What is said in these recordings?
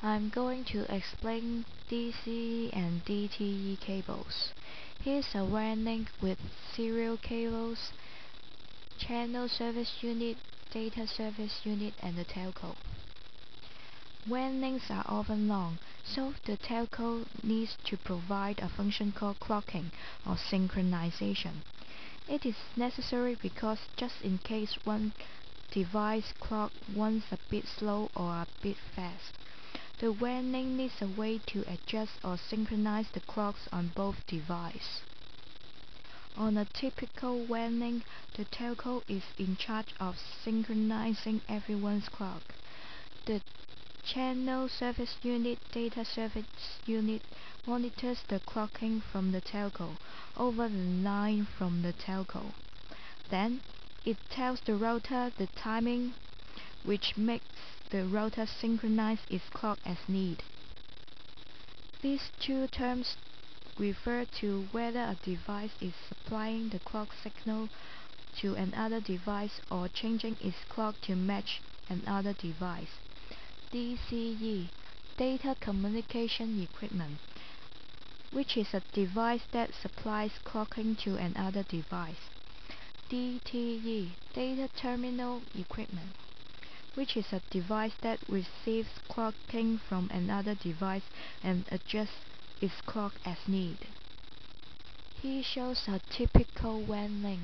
I'm going to explain DCE and DTE cables. Here's a WAN link with serial cables, channel service unit, data service unit, and the telco. WAN links are often long, so the telco needs to provide a function called clocking or synchronization. It is necessary because just in case one device clock once a bit slow or a bit fast, the WAN link needs a way to adjust or synchronize the clocks on both devices. On a typical WAN link, the telco is in charge of synchronizing everyone's clock. The channel service unit, data service unit monitors the clocking from the telco over the line from the telco. Then, it tells the router the timing, which makes the router synchronize its clock as needed. These two terms refer to whether a device is supplying the clock signal to another device or changing its clock to match another device. DCE, Data Communication Equipment, which is a device that supplies clocking to another device. DTE, Data Terminal Equipment, which is a device that receives clocking from another device and adjusts its clock as needed. Here shows a typical WAN link.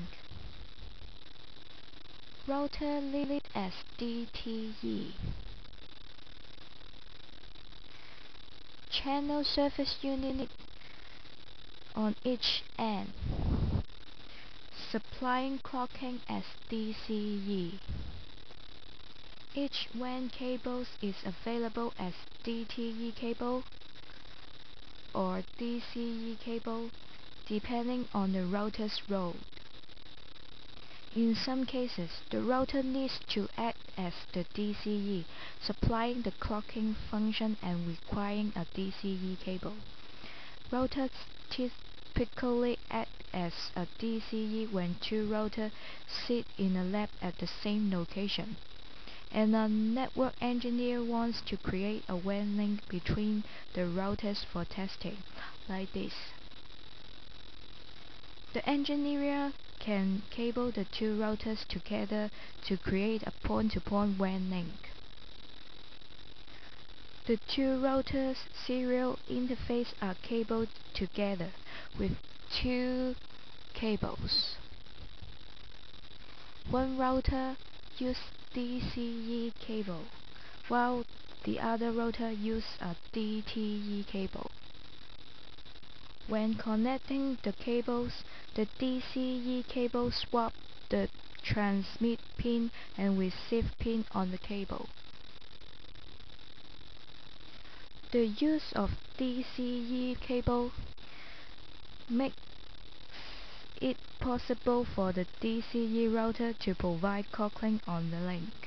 Router labeled as DTE. Channel service unit on each end, supplying clocking as DCE. Each WAN cable is available as DTE cable or DCE cable, depending on the router's role. In some cases, the router needs to act as the DCE, supplying the clocking function and requiring a DCE cable. Routers typically act as a DCE when two routers sit in a lab at the same location, and a network engineer wants to create a WAN link between the routers for testing, like this. The engineer can cable the two routers together to create a point-to-point WAN link. The two routers' serial interface are cabled together with two cables. One router uses DCE cable, while the other router uses a DTE cable. When connecting the cables, the DCE cable swaps the transmit pin and receive pin on the cable. The use of DCE cable makes it possible for the DCE router to provide clocking on the link.